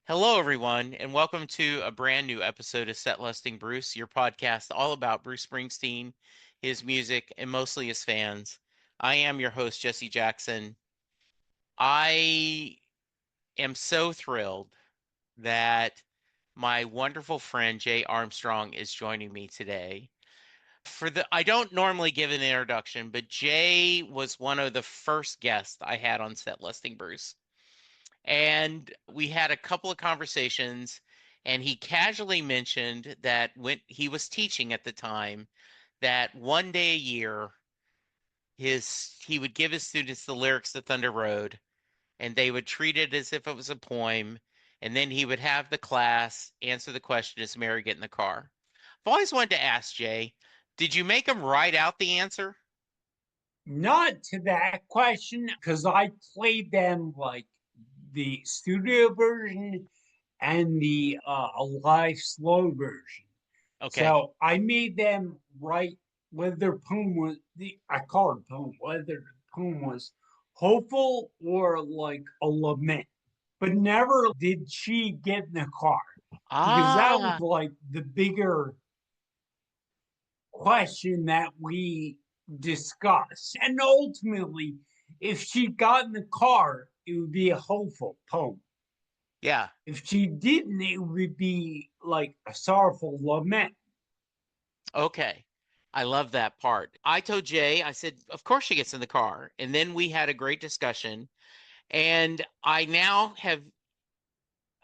Hello, everyone, and welcome to a brand new episode of Setlisting Bruce, your podcast all about Bruce Springsteen, his music, and mostly his fans. I am your host, Jesse Jackson. I am so thrilled that my wonderful friend Jay Armstrong is joining me today. I don't normally give an introduction, but Jay was one of the first guests I had on Setlisting Bruce. And we had a couple of conversations, and he casually mentioned that when he was teaching at the time, that one day a year, he would give his students the lyrics to Thunder Road, and they would treat it as if it was a poem, and then he would have the class answer the question, "Does Mary get in the car?" I've always wanted to ask Jay, did you make him write out the answer? Not to that question, because I played them like the studio version and the live slow version. Okay. So I made them write whether their poem was I call it a poem, whether the poem was hopeful or like a lament. But never did she get in the car because that was Ah, like the bigger question that we discussed. And ultimately, if she got in the car, it would be a hopeful poem. yeah. If she didn't, it would be like a sorrowful lament. Okay. I love that part. I told Jay, I said, of course she gets in the car. And then we had a great discussion. And I now have,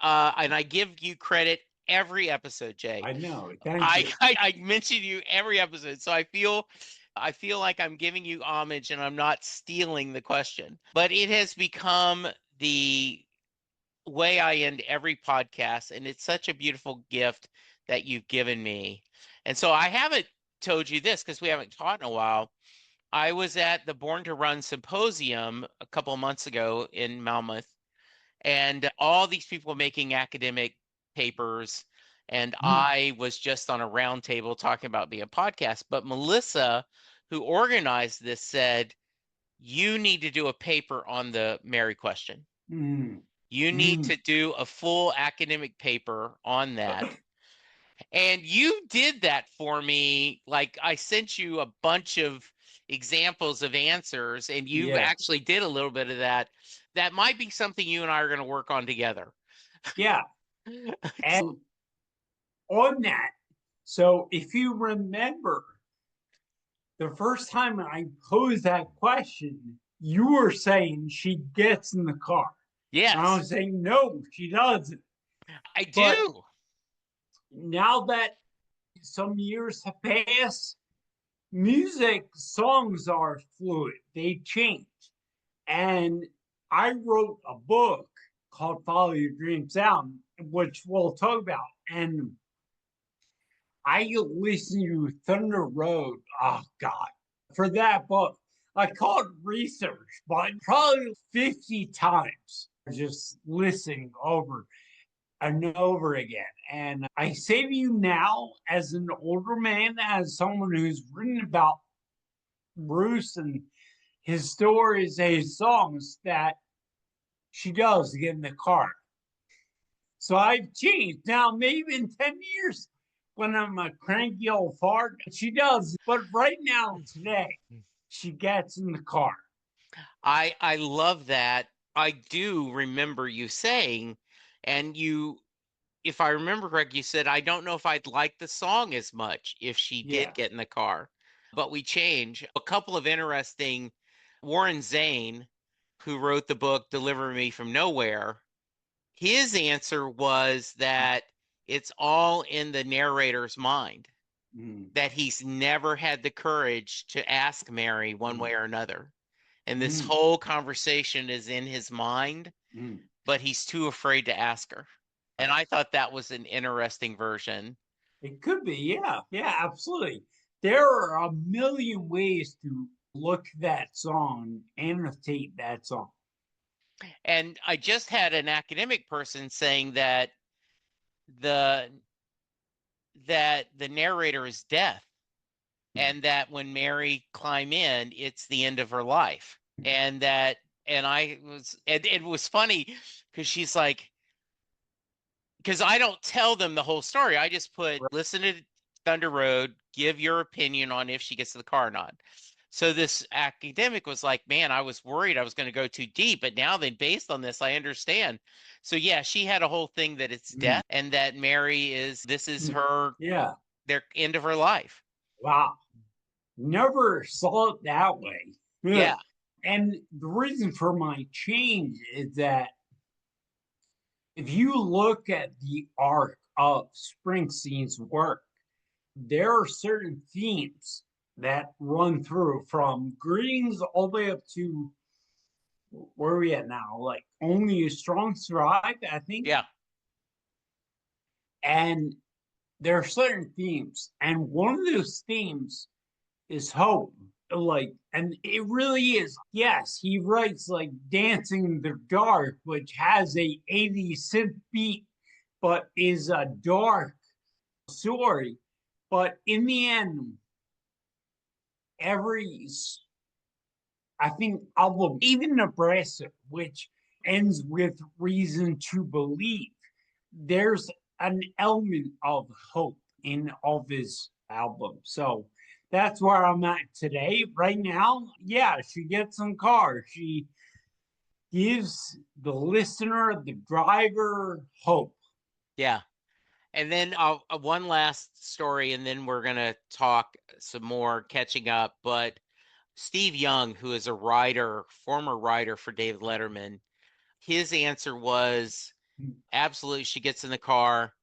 and I give you credit every episode, Jay. I know. Thank I, you. I mention you every episode. So I feel like I'm giving you homage and I'm not stealing the question. But it has become the way I end every podcast, and it's such a beautiful gift that you've given me. And so I haven't told you this because we haven't taught in a while. I was at the Born to Run symposium a couple of months ago in Malmouth, and all these people making academic papers. And I was just on a round table talking about being a podcast. But Melissa, who organized this, said, "You need to do a paper on the Mary question. Mm, You need mm. to do a full academic paper on that." And you did that for me. Like I sent you a bunch of examples of answers, and you Yes. actually did a little bit of that. That might be something you and I are going to work on together. Yeah. And on that, so if you remember, the first time I posed that question, you were saying she gets in the car. And I Yes, was saying, no, she doesn't. I But do. now that some years have passed, music songs are fluid, they change. And I wrote a book called Follow Your Dreams Out, which we'll talk about. And I listened to Thunder Road. Oh, God. For that book, I called research, but probably 50 times just listening over and over again. And I say to you now, as an older man, as someone who's written about Bruce and his stories and his songs, that she does get in the car. So I've changed. Now, maybe in 10 years, when I'm a cranky old fart, she does. But right now, today, she gets in the car. I love that. I do remember you saying, and you, if I remember correct, you said, I don't know if I'd like the song as much if she did Yeah. get in the car. But we change. A couple of interesting, Warren Zane, who wrote the book Deliver Me from Nowhere, his answer was that it's all in the narrator's mind, Mm, that he's never had the courage to ask Mary one mm, way or another. And this mm, whole conversation is in his mind, mm. but he's too afraid to ask her. And I thought that was an interesting version. It could be. Yeah. Yeah, absolutely. There are a million ways to look that song, annotate that song. And I just had an academic person saying that the the narrator is death, and that when Mary climb in, it's the end of her life. And that and I was and it was funny because she's like, because I don't tell them the whole story. I just put, listen to Thunder Road, give your opinion on if she gets to the car or not. So this academic was like, man, I was worried I was going to go too deep, but now then based on this, I understand. So yeah, she had a whole thing that it's death and that Mary this is her, Yeah. their end of her life. Wow. Never saw it that way. Yeah. And the reason for my change is that if you look at the arc of Springsteen's work, there are certain themes that run through from Greetings all the way up to where are we at now? Like Only a Strong Survive, I think. Yeah. And there are certain themes, and one of those themes is hope. Like, and it really is. Yes, he writes like Dancing in the Dark, which has a 80s synth beat, but is a dark story. But in the end, every I think album, even Nebraska, which ends with Reason to Believe, there's an element of hope in all of his albums. So that's where I'm at today. Right now, yeah, she gets in car. She gives the listener, the driver, hope. Yeah. And then one last story, and then we're going to talk some more catching up. But Steve Young, who is a writer, former writer for David Letterman, his answer was absolutely. She gets in the car.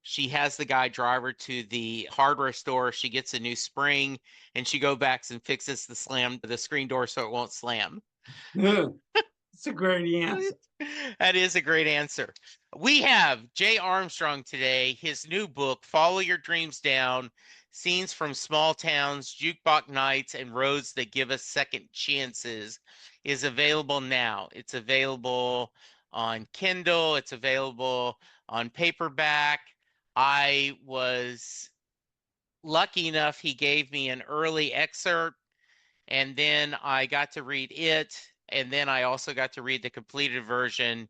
She has the guy drive her to the hardware store. She gets a new spring, and she goes back and fixes the screen door so it won't slam. It's a great answer. That is a great answer. We have Jay Armstrong today. His new book, Follow Your Dreams Down, Scenes from Small Towns, Jukebox Nights, and Roads That Give Us Second Chances, is available now. It's available on Kindle. It's available on paperback. I was lucky enough, he gave me an early excerpt, and then I got to read it, and then I also got to read the completed version.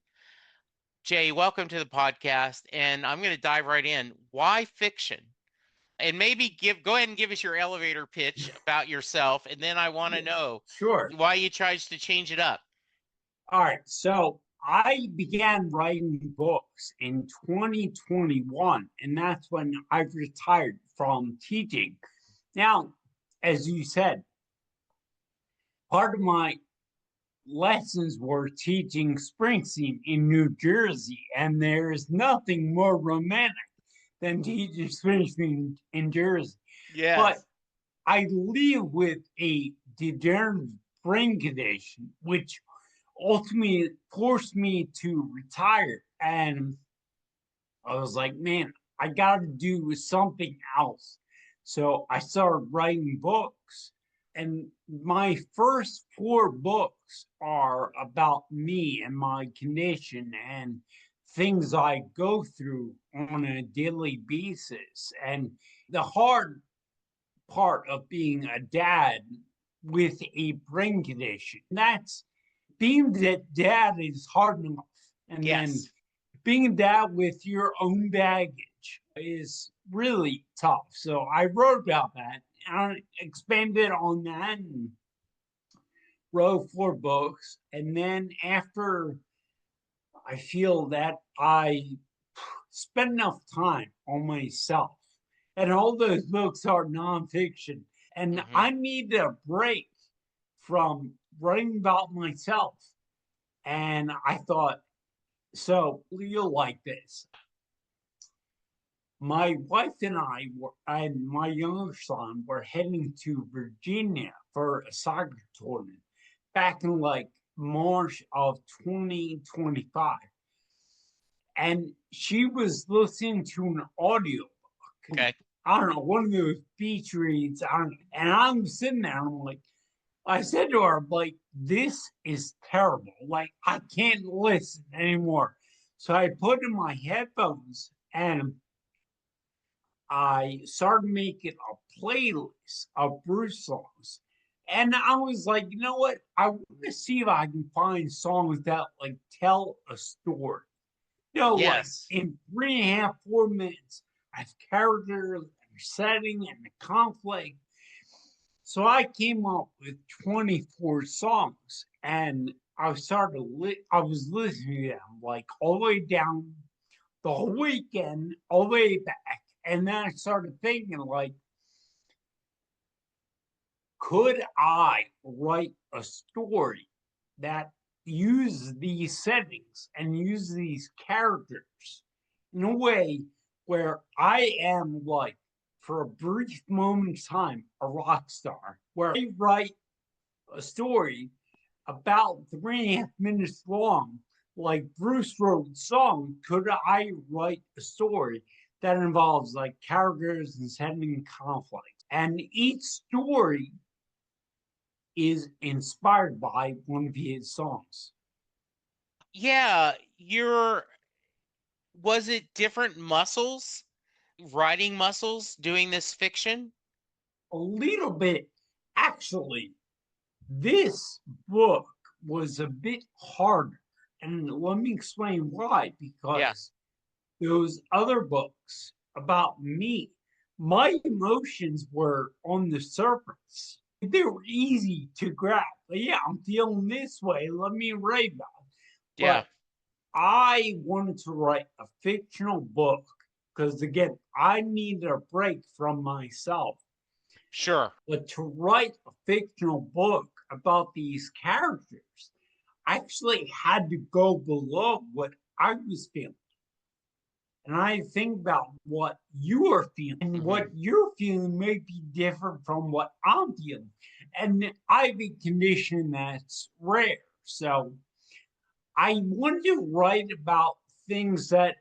Jay, welcome to the podcast, and I'm going to dive right in. Why fiction? And maybe go ahead and give us your elevator pitch about yourself, and then I want to know why you tried to change it up. All right, so I began writing books in 2021, and that's when I retired from teaching. Now, as you said, part of my lessons were teaching Springsteen in New Jersey, and there is nothing more romantic than teaching Springsteen in Jersey. Yes. But I live with a degenerative brain condition, which ultimately forced me to retire. And I was like, man, I got to do something else. So I started writing books. And my first 4 books are about me and my condition and things I go through on a daily basis. And the hard part of being a dad with a brain condition, that's being that dad is hard enough. And then being a dad with your own baggage is really tough. So I wrote about that. I expanded on that and wrote 4 books. And then after I feel that I spent enough time on myself, and all those books are nonfiction, and I need a break from writing about myself. And I thought, so you'll like this. My wife and I and my younger son were heading to Virginia for a soccer tournament back in like March of 2025. And she was listening to an audio book. Okay. I don't know, one of those beach reads. And I'm sitting there and I'm like, I said to her, like, this is terrible. Like, I can't listen anymore. So I put in my headphones and I started making a playlist of Bruce songs. And I was like, you know what? I want to see if I can find songs that like tell a story. Like Yes. in 3.5, 4 minutes, I have character and setting and the conflict. So I came up with 24 songs, and I was listening to them like all the way down the whole weekend, all the way back. And then I started thinking, like, could I write a story that uses these settings and uses these characters in a way where I am, like, for a brief moment of time, a rock star, where I write a story about 3.5 minutes long, like Bruce wrote a song? Could I write a story that involves like characters and setting conflict? And each story is inspired by one of his songs. Yeah, was it different muscles, writing muscles doing this fiction? A little bit, actually, this book was a bit harder. And let me explain why. Yeah. Because those other books about me, my emotions were on the surface. They were easy to grab. Like, yeah, I'm feeling this way. Let me write about it. Yeah. But I wanted to write a fictional book because, again, I needed a break from myself. Sure. But to write a fictional book about these characters, I actually had to go below what I was feeling. And I think about what you are feeling, and what you're feeling may be different from what I'm feeling. And I have a condition that's rare. So I want to write about things that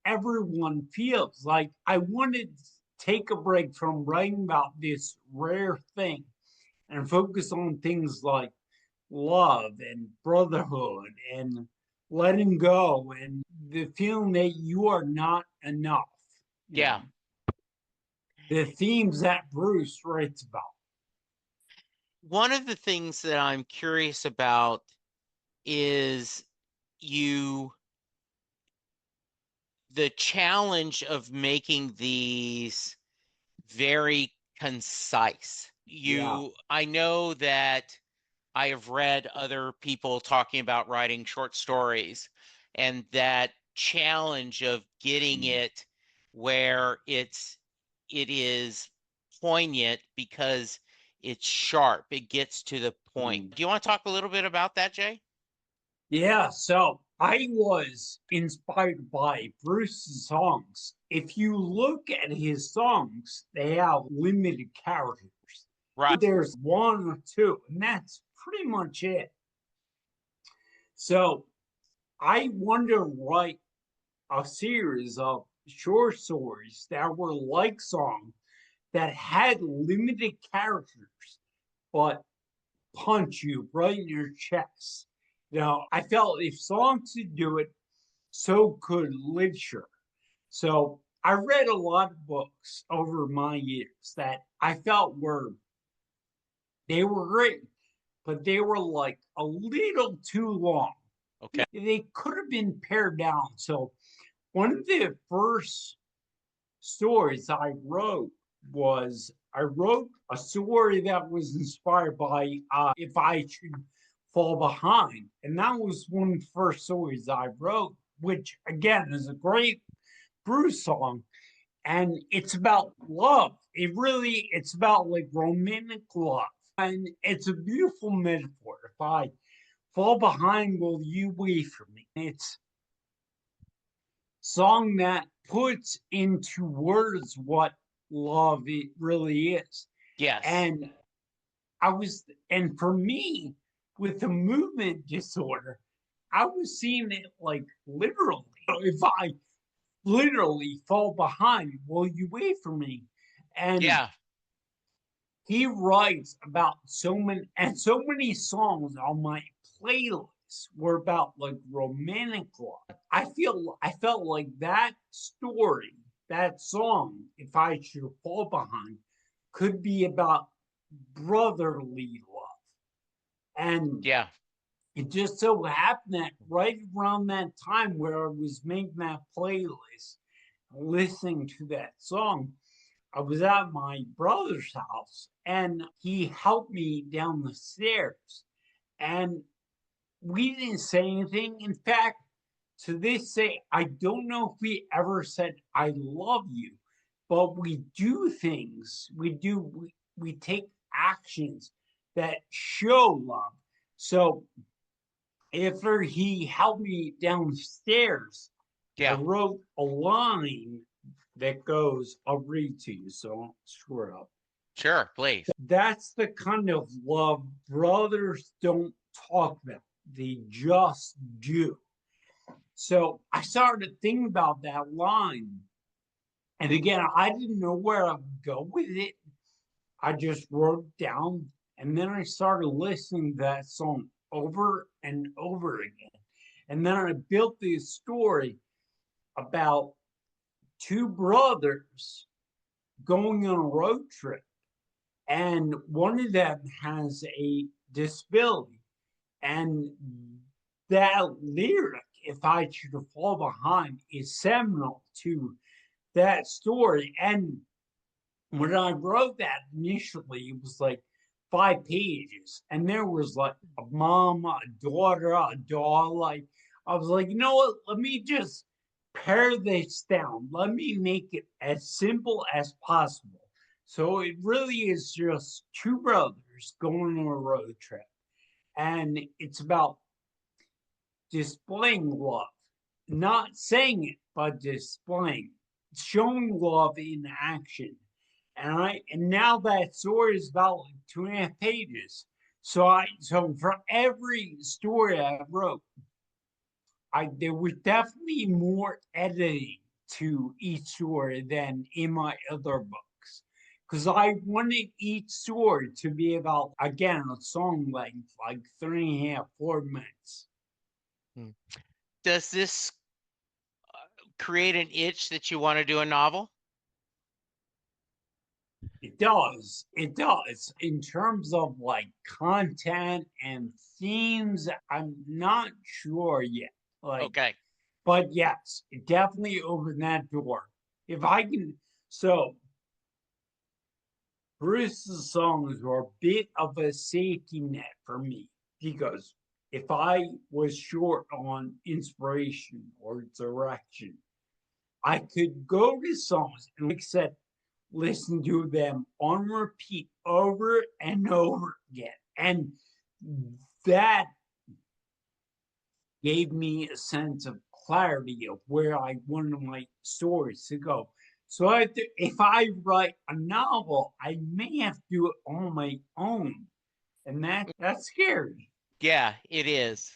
everyone feels. Like, I wanted to take a break from writing about this rare thing and focus on things like love and brotherhood and letting go and the feeling that you are not enough. You Yeah. know, the themes that Bruce writes about. One of the things that I'm curious about is you the challenge of making these very concise. Yeah. I know that I have read other people talking about writing short stories, and that challenge of getting it where it is poignant because it's sharp, it gets to the point. Mm. Do you want to talk a little bit about that, Jay? Yeah. So I was inspired by Bruce's songs. If you look at his songs, they have limited characters. Right. There's one or two, and that's pretty much it. So I wanted to write a series of short stories that were like songs that had limited characters, but punch you right in your chest. I felt if songs could do it, so could literature. So I read a lot of books over my years that I felt they were great, but they were like a little too long. Okay. They could have been pared down. So one of the first stories I wrote a story that was inspired by If I Should Fall Behind. And that was one of the first stories I wrote, which again is a great Bruce song. And it's about love. It's about like romantic love. And it's a beautiful metaphor. If I fall behind, will you wait for me? It's song that puts into words what love it really is. Yes. And and for me, with the movement disorder, I was seeing it like literally. If I literally fall behind, will you wait for me? And Yeah. he writes about so many songs on my playlist were about like romantic love. I felt like that story, that song, If I Should Fall Behind, could be about brotherly love. And Yeah. it just so happened that right around that time where I was making that playlist, listening to that song, I was at my brother's house and he helped me down the stairs. And we didn't say anything. In fact, to this day, I don't know if we ever said, I love you, but we do things, we take actions that show love. So after he helped me downstairs, I Yeah, wrote a line that goes, I'll read to you, so don't screw it up. sure, please. That's the kind of love brothers don't talk about, they just do. So I started to think about that line. And again, I didn't know where I would go with it. I just wrote it down and then I started listening to that song over and over again. And then I built this story about two brothers going on a road trip. And one of them has a disability. And that lyric, if I should fall behind, is seminal to that story. And when I wrote that initially, it was like 5 pages. And there was like a mom, a daughter, a dog. Like, I was like, you know what? Let me just pare this down. Let me make it as simple as possible. So it really is just two brothers going on a road trip. And it's about displaying love, not saying it, but displaying, showing love in action. And now that story is about like 2.5 pages. So for every story I wrote, I there was definitely more editing to each story than in my other books. Because I wanted each story to be about, again, a song length, like 3.5, 4 minutes. Hmm. Does this create an itch that you want to do a novel? It does. It does. In terms of like content and themes, I'm not sure yet. Like, Okay. but yes, it definitely opened that door. If I can, so Bruce's songs were a bit of a safety net for me because if I was short on inspiration or direction, I could go to songs and, like I said, listen to them on repeat over and over again. And that gave me a sense of clarity of where I wanted my stories to go. So if I write a novel, I may have to do it on my own. And that's scary. Yeah, it is.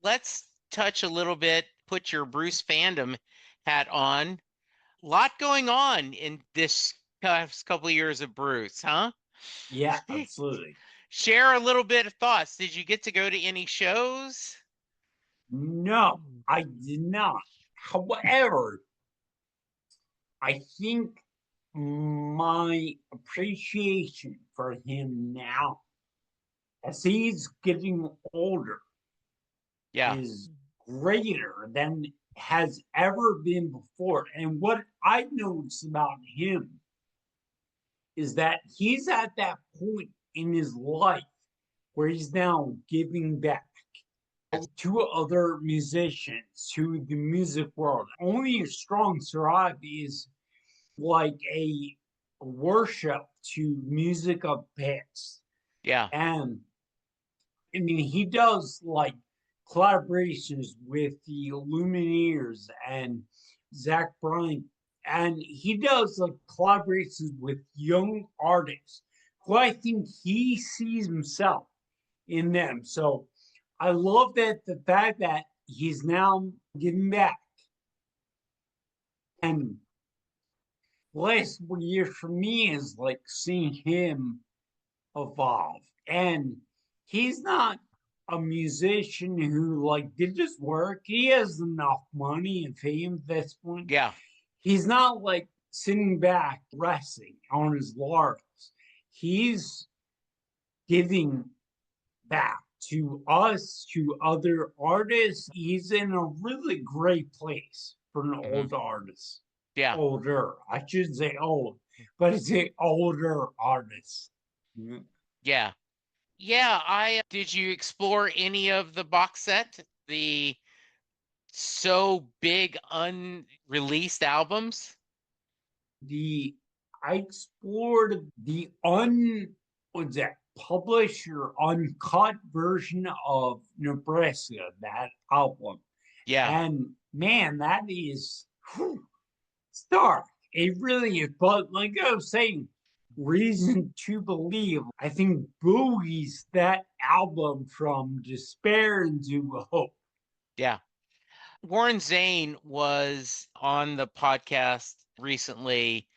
Let's touch a little bit, put your Bruce fandom hat on. Lot going on in this past couple of years of Bruce, huh? Yeah, absolutely. Share a little bit of thoughts. Did you get to go to any shows? No, I did not. However, I think my appreciation for him now, as he's getting older, Yeah. is greater than has ever been before. And what I notice about him is that he's at that point in his life where he's now giving back to other musicians, to the music world. Only a strong survive is like a worship to music of past. Yeah. And I mean, he does like collaborations with the Lumineers and Zach Bryan, and he does like collaborations with young artists who I think he sees himself in them. So I love that the fact that he's now giving back. And last year for me is like seeing him evolve. And he's not a musician who like did his work. He has enough money and fame at this point. Yeah. He's not like sitting back resting on his laurels. He's giving back. to us, to other artists, he's in a really great place for an Hmm. old artist. Yeah. Older, I should say old, but it's an older artist. Yeah. Yeah. I did you explore any of the box set? The so big unreleased albums? The I explored the what's that published or uncut version of Nebraska, that album. Yeah. And man, that is stark. It really is. But like I was saying, reason to believe. I think buoys that album from despair into hope. Yeah. Warren Zane was on the podcast recently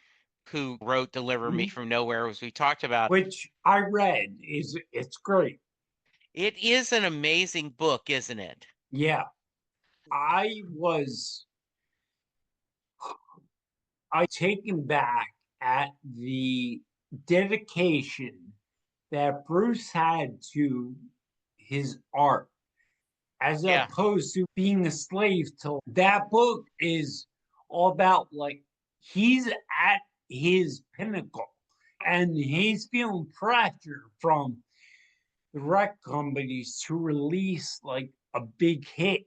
who wrote Deliver Me Mhm. from Nowhere, as we talked about. Which I read is it's great. It is an amazing book, isn't it? Yeah. I was I taken back at the dedication that Bruce had to his art as Yeah. opposed to being a slave to that book is all about like he's at his pinnacle and he's feeling pressure from the rec companies to release like a big hit.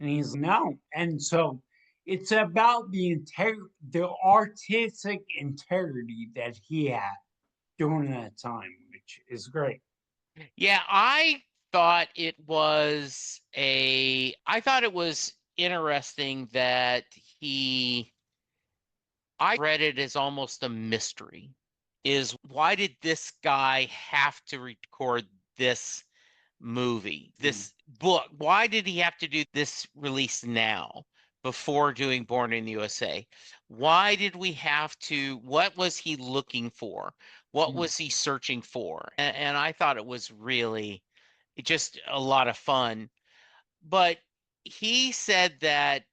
And he's no. And so it's about the artistic integrity that he had during that time, which is great. Yeah, I thought it was interesting that I read it as almost a mystery. Is why did this guy have to record this movie, Mm. this book? Why did he have to do this release now before doing Born in the USA? Why did we have to? What was he looking for? What Mm. was he searching for? And I thought it was really just a lot of fun. But he said that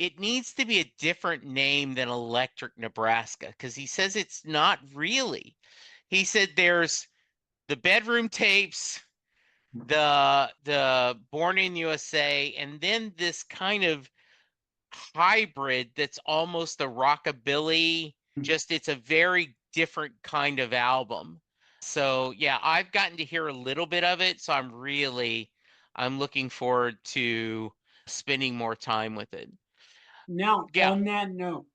it needs to be a different name than Electric Nebraska because he says it's not really. He said there's the bedroom tapes, the Born in USA, and then this kind of hybrid that's almost a rockabilly, just it's a very different kind of album. So yeah, I've gotten to hear a little bit of it, so I'm looking forward to spending more time with it. Now, Yeah, on that note,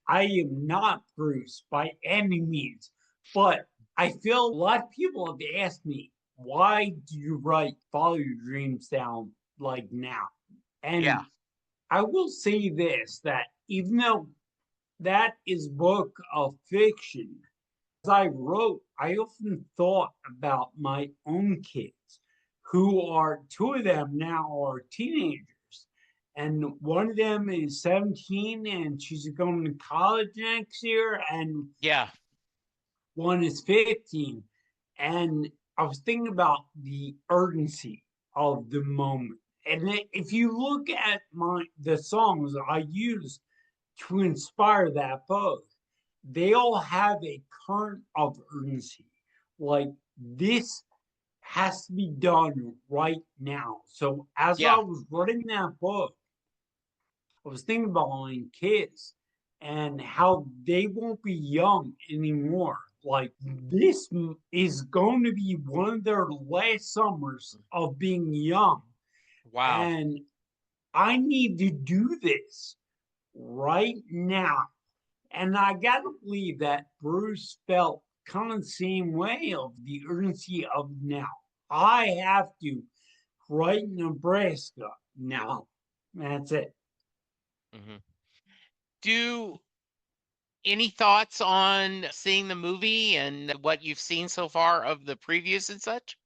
I am not Bruce by any means, but I feel a lot of people have asked me, why do you write Follow Your Dreams Down like now? yeah, And I will say this that even though that is book of fiction, as I wrote, I often thought about my own kids, who are two of them now are teenagers. And one of them is 17 and she's going to college next year, and yeah, one is 15. And I was thinking about the urgency of the moment. And if you look at the songs I use to inspire that book, they all have a current of urgency. Like this has to be done right now. So as I yeah, was writing that book, I was thinking about my kids and how they won't be young anymore. Like this is going to be one of their last summers of being young. wow. And I need to do this right now. And I gotta believe that Bruce felt kind of the same way of the urgency of now. I have to write Nebraska now. That's it. Hmm. Do any thoughts on seeing the movie and what you've seen so far of the previews and such?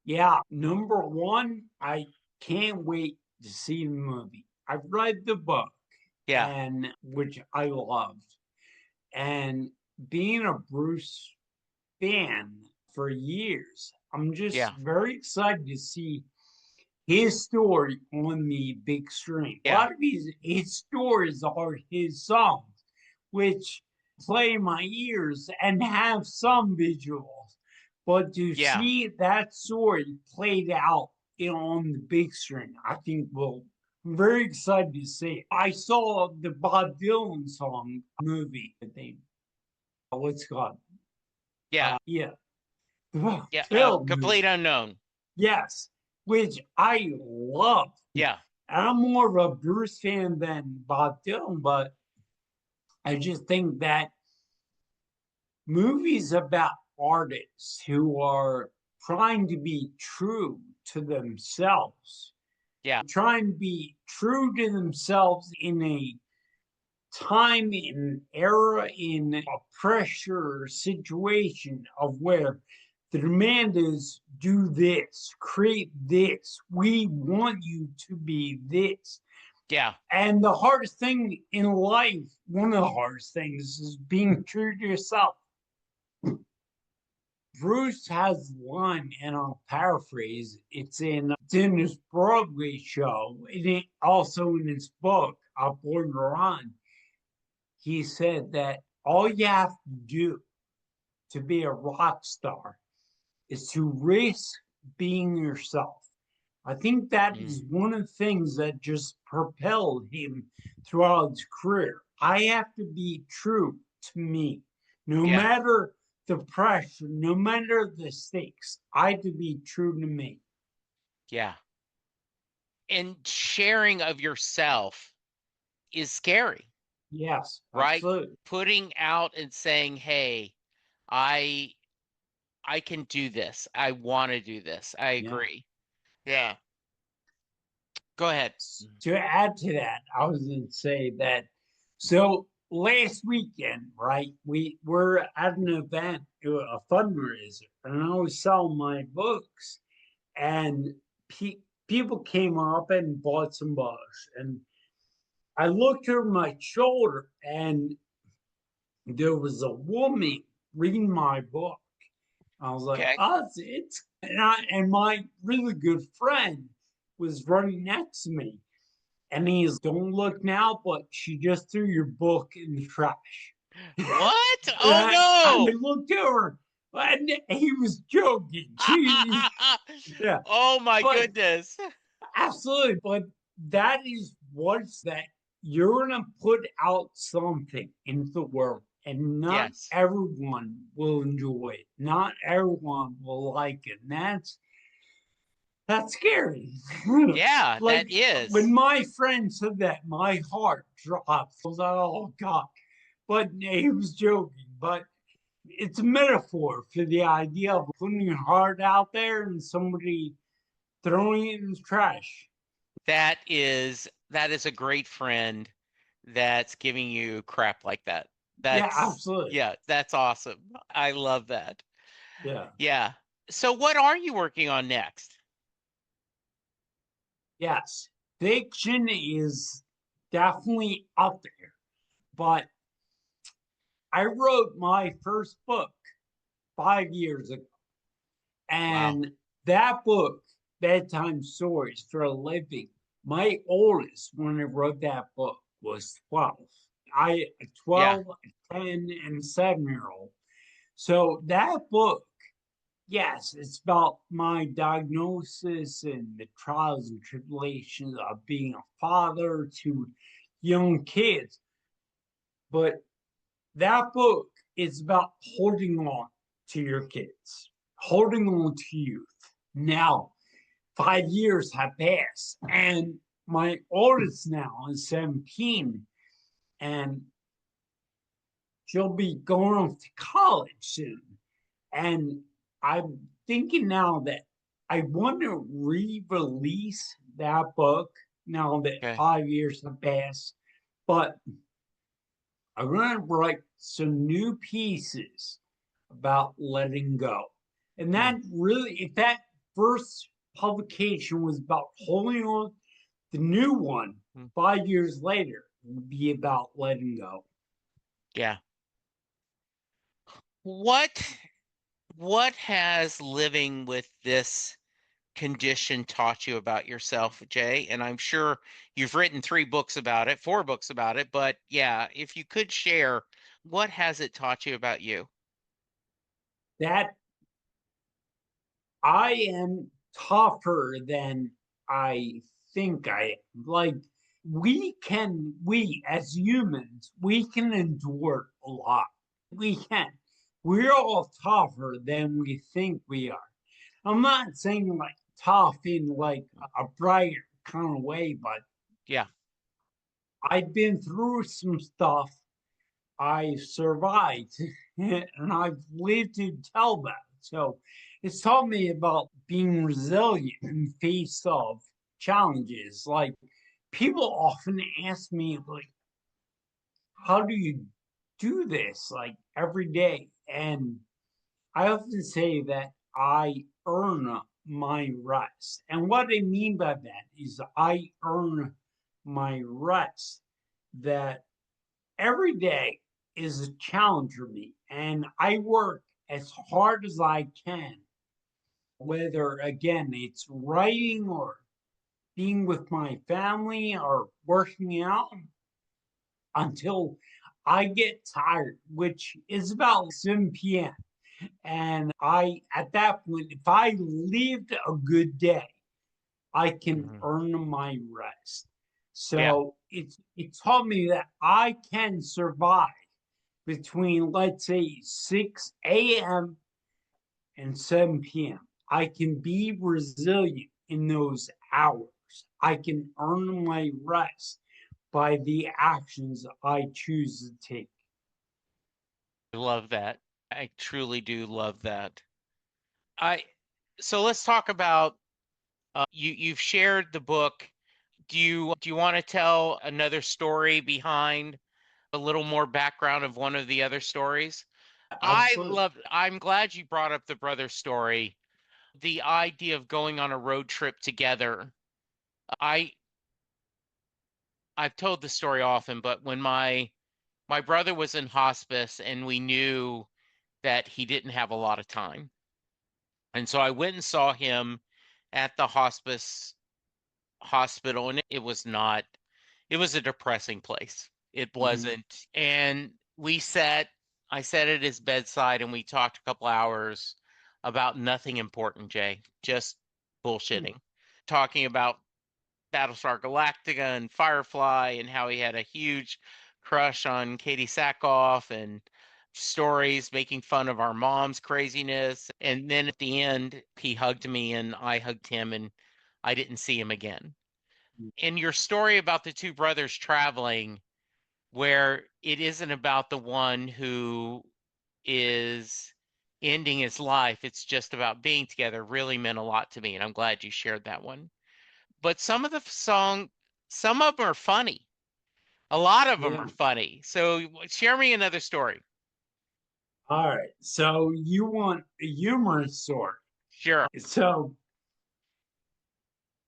Yeah, number one, I can't wait to see the movie. I've read the book Yeah, and which I loved. And being a Bruce fan for years, I'm just yeah, very excited to see his story on the big screen. A yeah, lot of his stories are his songs, which play in my ears and have some visuals. But to Yeah. see that story played out on the big screen, I think will. I'm very excited to see it. I saw the Bob Dylan song movie. I think what's it called? Yeah. Yeah, the Yeah. film movie. Complete unknown. Yes, which I love. Yeah. I'm more of a Bruce fan than Bob Dylan, but I just think that movies about artists who are trying to be true to themselves, Yeah. trying to be true to themselves in a time, in an era, in a pressure situation of where the demand is do this, create this, we want you to be this. Yeah. And the hardest thing in life, one of the hardest things, is being true to yourself. Bruce has one, and I'll paraphrase. It's in his Broadway show, and also in his book, Upward On. He said that all you have to do to be a rock star is to risk being yourself. I think that is Mm. one of the things that just propelled him throughout his career. I have to be true to me, no Yeah. matter the pressure, no matter the stakes. I have to be true to me. Yeah. And sharing of yourself is scary, Yes, right? absolutely. Putting out and saying, "Hey, I I can do this. I want to do this." I Yeah. agree. Yeah. Go ahead. To add to that, I was going to say that. So last weekend, right, we were at an event, a fundraiser, and I was selling my books, and people came up and bought some books, and I looked over my shoulder, and there was a woman reading my book. I was like, Okay. oh, and my really good friend was running next to me. And he's, don't look now, but she just threw your book in the trash. What? And Oh I no. looked over and he was joking. Yeah, Oh my but goodness. absolutely. But that is what's that you're going to put out something into the world and not Yes. everyone will enjoy it. Not everyone will like it. And that's scary. Yeah, Like that when is. my friend said that, my heart dropped. I was like, oh God. But he was joking. But it's a metaphor for the idea of putting your heart out there and somebody throwing it in the trash. That is a great friend that's giving you crap like that. Yeah, That's absolutely. yeah, that's awesome. I love that. Yeah. Yeah. So what are you working on next? Yes. Fiction is definitely up there. But I wrote my first book 5 years ago. Wow. And that book, Bedtime Stories for a Living, my oldest when I wrote that book was 12. I Yeah. 12, 10, and 7-year old. So that book, yes, it's about my diagnosis and the trials and tribulations of being a father to young kids. But that book is about holding on to your kids, holding on to youth. Now, 5 years have passed, and my oldest now is 17, and she'll be going off to college soon. And I'm thinking now that I want to re release that book now that Okay. 5 years have passed, but I'm going to write some new pieces about letting go. And that Mm. really, if that first publication was about holding on, the new one Mm. 5 years later would be about letting go. Yeah. What what has living with this condition taught you about yourself, Jay? And I'm sure you've written 3 books about it, 4 books about it, but yeah, if you could share, what has it taught you about you? That I am tougher than I think I am. Like, we as humans, we can endure a lot. We can. We're all tougher than we think we are. I'm not saying like tough in like a brighter kind of way, but Yeah. I've been through some stuff. I survived and I've lived to tell that. So it's taught me about being resilient in face of challenges. Like people often ask me, like, how do you do this like every day? And I often say that I earn my rest. And what I mean by that is I earn my rest, that every day is a challenge for me. And I work as hard as I can, whether again it's writing or being with my family or working out, until I get tired, which is about 7 p.m. And at that point, if I lived a good day, I can Mhm. earn my rest. Yeah. So it taught me that I can survive between, let's say, 6 a.m. and 7 p.m. I can be resilient in those hours. I can earn my rest by the actions I choose to take. I love that. I truly do love that. I so let's talk about you've shared the book. Do you want to tell another story behind a little more background of one of the other stories? Absolutely. I'm glad you brought up the brother story. The idea of going on a road trip together. I I've told the story often, but when my brother was in hospice and we knew that he didn't have a lot of time. And so I went and saw him at the hospital, and it was not, it was a depressing place. It Mhm. wasn't. And I sat at his bedside and we talked a couple hours about nothing important, Jay, just bullshitting. Talking about Battlestar Galactica and Firefly and how he had a huge crush on Katie Sackhoff and stories making fun of our mom's craziness. And then at the end, he hugged me and I hugged him and I didn't see him again. And your story about the two brothers traveling, where it isn't about the one who is ending his life, it's just about being together, really meant a lot to me. And I'm glad you shared that one. But some of them are funny. A lot of them Yeah. are funny. So share me another story. All right. So you want a humorous story. Sure. So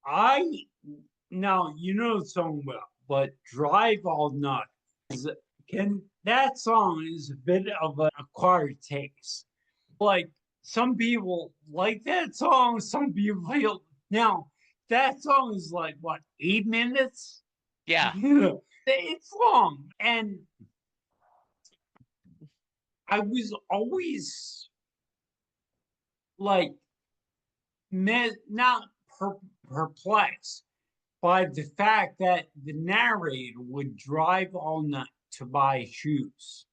I now you know the song well, but Drive All Night can that song is a bit of an acquired taste. Like some people like that song, some people feel now that song is like what, 8 minutes? Yeah. It's long. And I was always like not perplexed by the fact that the narrator would drive all night to buy shoes.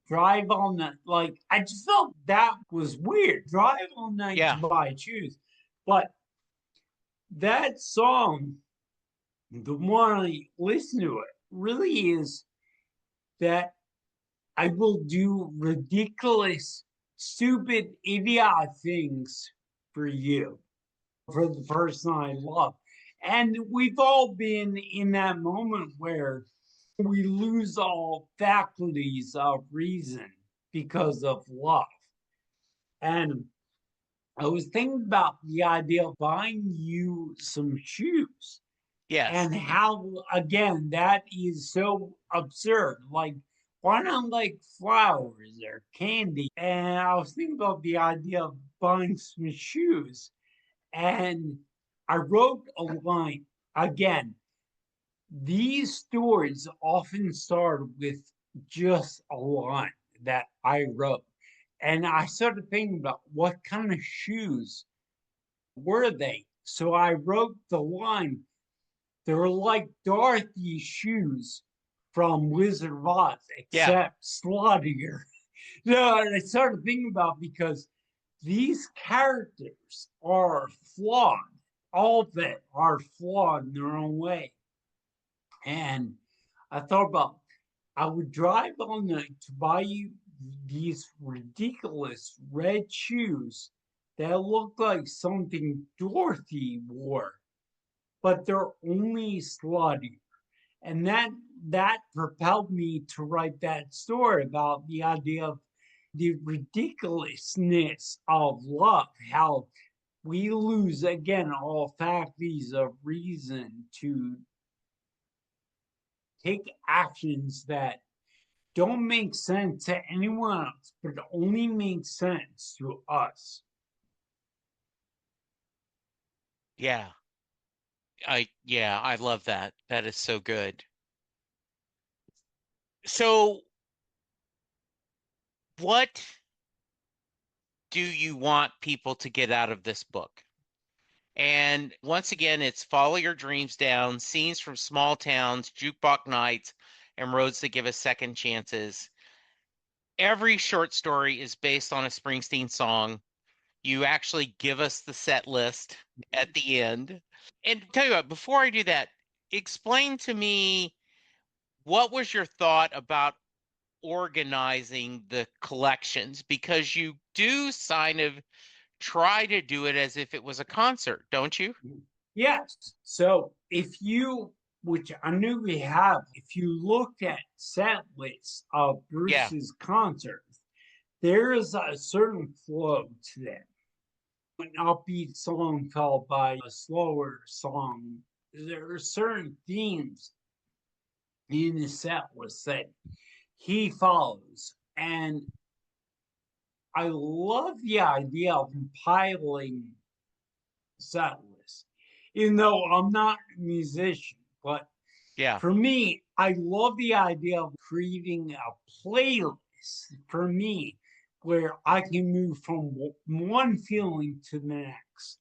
Drive all night. Like, I just felt that was weird. Drive all night to Yeah. buy shoes. But that song, the more I listen to it, really is that I will do ridiculous, stupid, idiotic things for you, for the person I love. And we've all been in that moment where we lose all faculties of reason because of love. And I was thinking about the idea of buying you some shoes Yes. and how, again, that is so absurd. Like, why not like flowers or candy? And I was thinking about the idea of buying some shoes. And I wrote a line again. These stories often start with just a line that I wrote. And I started thinking about what kind of shoes were they? So I wrote the line, they're like Dorothy's shoes from Wizard of Oz, Yeah. except sluttier. No, and I started thinking about because these characters are flawed. All of them are flawed in their own way. And I thought about I would drive all night to buy you these ridiculous red shoes that look like something Dorothy wore, but they're only slutty. And that propelled me to write that story about the idea of the ridiculousness of love, how we lose again all faculties of reason to take actions that don't make sense to anyone else, but only make sense to us. Yeah. I love that. That is so good. So what do you want people to get out of this book? And once again, it's Follow Your Dreams Down, Scenes from Small Towns, Jukebox Nights, and Roads That Give Us Second Chances. Every short story is based on a Springsteen song. You actually give us the set list at the end. And tell you what, before I do that, explain to me what was your thought about organizing the collections? Because you do kind of try to do it as if it was a concert, don't you? Yes. So if you, which I knew we have, if you look at set lists of Yeah. Bruce's concerts, there is a certain flow to them. An upbeat song followed by a slower song. There are certain themes in the set list that he follows. And I love the idea of compiling set lists, even though I'm not a musician. But Yeah. for me, I love the idea of creating a playlist for me where I can move from one feeling to the next.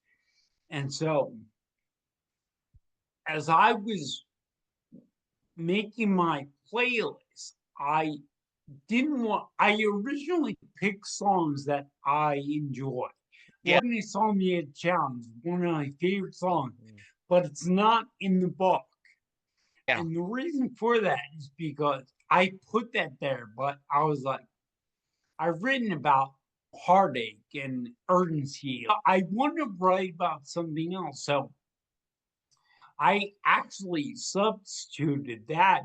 And so, as I was making my playlist, I originally picked songs that I enjoy. Yeah. One is Saw Me a Challenge, one of my favorite songs, but it's not in the book. Yeah. And the reason for that is because I put that there, but I was like, I've written about heartache and urgency. I want to write about something else. So I actually substituted that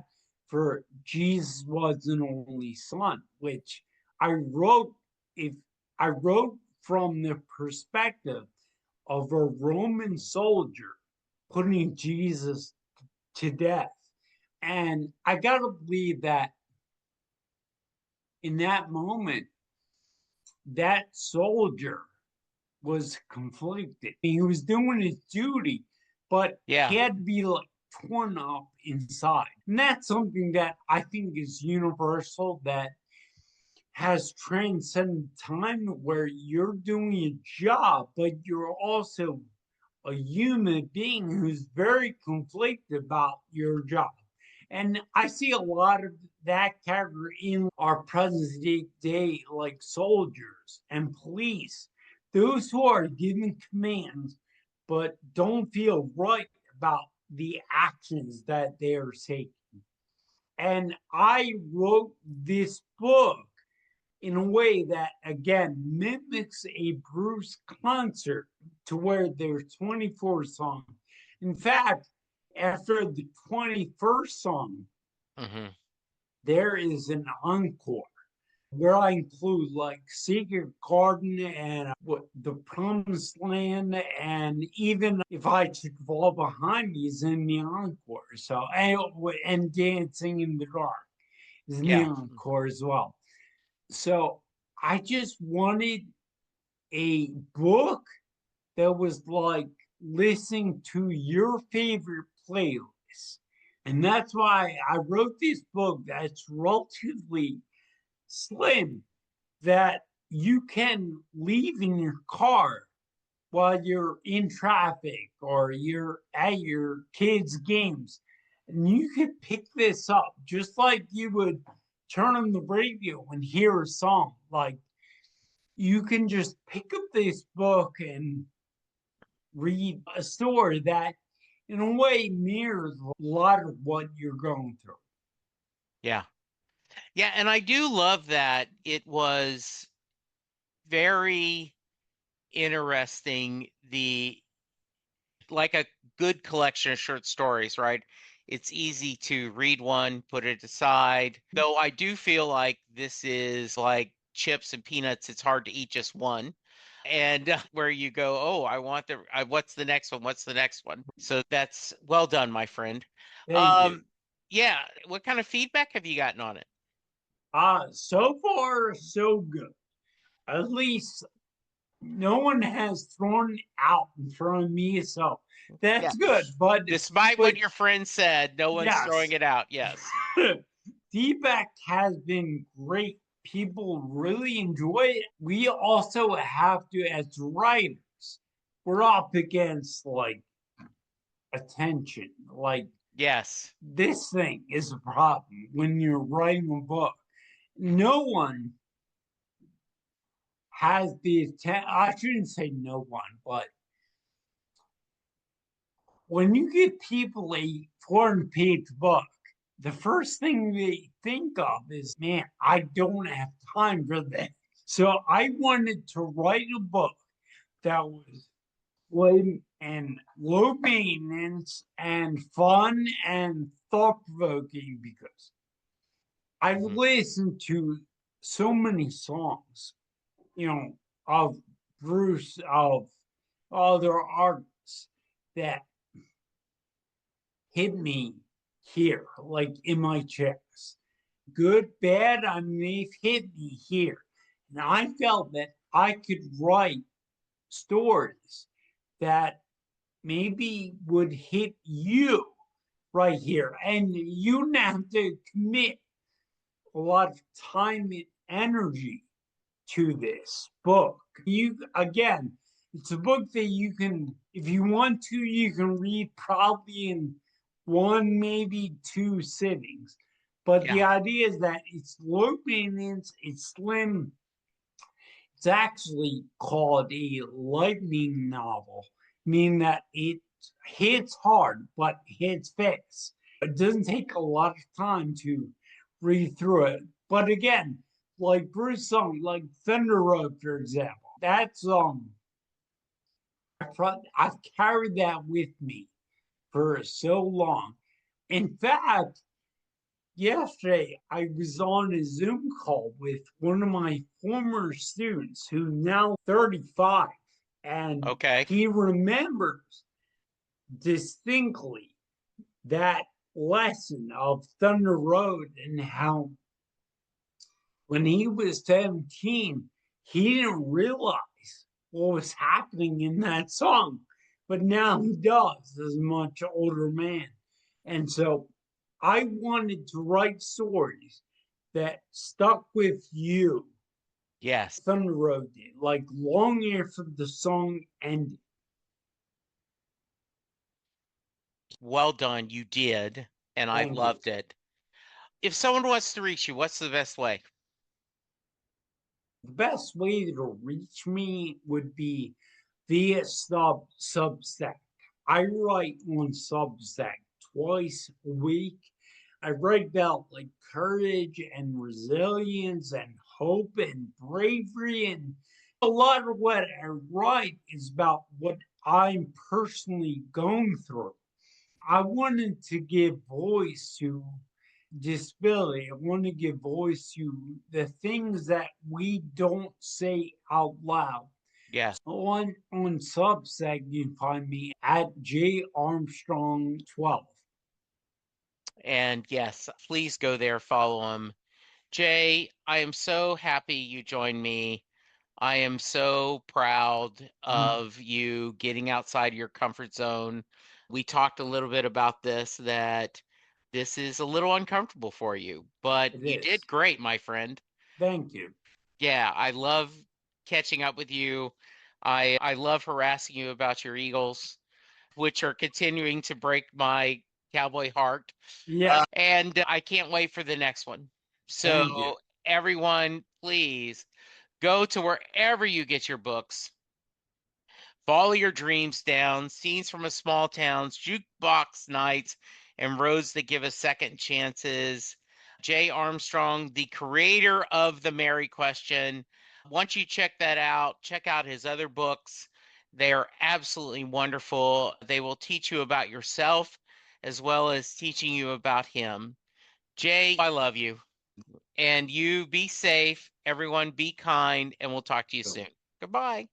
for Jesus was an only son, which I wrote if I wrote from the perspective of a Roman soldier putting Jesus to death. And I gotta believe that in that moment, that soldier was conflicted. He was doing his duty, but he Yeah. had to be like torn up inside. And that's something that I think is universal, that has transcended time, where you're doing a job, but you're also a human being who's very conflicted about your job. And I see a lot of that character in our present day, like soldiers and police, those who are given commands but don't feel right about the actions that they are taking. And I wrote this book in a way that, again, mimics a Bruce concert, to where there's 24 songs. In fact, after the 21st song, Hmm. there is an encore where I include like Secret Garden and what the Promised Land, and even If I Should Fall Behind Me is in the encore. So and Dancing in the Dark is in the Yeah. encore as well. So I just wanted a book that was like listening to your favorite playlist. And that's why I wrote this book that's relatively slim, that you can leave in your car while you're in traffic or you're at your kids' games. And you could pick this up just like you would turn on the radio and hear a song. Like you can just pick up this book and read a story that, in a way, mirrors a lot of what you're going through. Yeah. Yeah, and I do love that it was very interesting, the like a good collection of short stories, right? It's easy to read one, put it aside. Though I do feel like this is like chips and peanuts, it's hard to eat just one. And where you go, oh, I want what's the next one? What's the next one? So that's well done, my friend. Thank you. Um, yeah, what kind of feedback have you gotten on it? So far, so good. At least no one has thrown out in front of me, so Yeah. that's good. Despite But what your friend said, no one's throwing yes, it out. Yes. feedback has been great. People really enjoy it. We also have to, as writers, we're up against like attention. Like Yes. this thing is a problem when you're writing a book. No one has the I shouldn't say no one, but when you give people a 400-page book, the first thing they think of is, man, I don't have time for that. So I wanted to write a book that was slim and low maintenance and fun and thought provoking because I've Mhm. listened to so many songs, of Bruce, of other artists that hit me here, like in my chest. Good, bad, I mean, they've hit me here. And I felt that I could write stories that maybe would hit you right here. And you have to commit a lot of time and energy to this book. You again, it's a book that you can, if you want to, you can read probably in one, maybe two sittings. But the Yeah. idea is that it's low maintenance, it's slim. It's actually called a lightning novel, meaning that it hits hard but hits fast. It doesn't take a lot of time to read through it. But again, like Bruce song, like Thunder Road, for example, that song, I've carried that with me for so long. In fact, yesterday I was on a Zoom call with one of my former students who's now 35, and Okay. he remembers distinctly that lesson of Thunder Road and how when he was 17, he didn't realize what was happening in that song. But now he does as a much older man. And so I wanted to write stories that stuck with you. Yes. Thunder Road did, like long after the song ended. Well done. You did. And I Thank you. loved it. If someone wants to reach you, what's the best way? The best way to reach me would be via Substack. I write on Substack twice a week. I write about like courage and resilience and hope and bravery, and a lot of what I write is about what I'm personally going through. I wanted to give voice to disability. I want to give voice to the things that we don't say out loud. Yes. On Substack, you can find me at Jay Armstrong 12. And yes, please go there, follow him. Jay, I am so happy you joined me. I am so proud of you getting outside your comfort zone. We talked a little bit about this, that this is a little uncomfortable for you, but It you did is. great, my friend. Thank you. Yeah, I love catching up with you. I love harassing you about your Eagles, which are continuing to break my cowboy heart. Yeah, And I can't wait for the next one. thank you. So, everyone, please go to wherever you get your books. Follow Your Dreams Down, Scenes from a Small Town's Jukebox Nights, and Roads That Give Us Second Chances. Jay Armstrong, the creator of The Mary Question. Once you check that out, check out his other books. They are absolutely wonderful. They will teach you about yourself as well as teaching you about him. Jay, I love you. And you be safe. Everyone be kind, and we'll talk to you soon. Goodbye.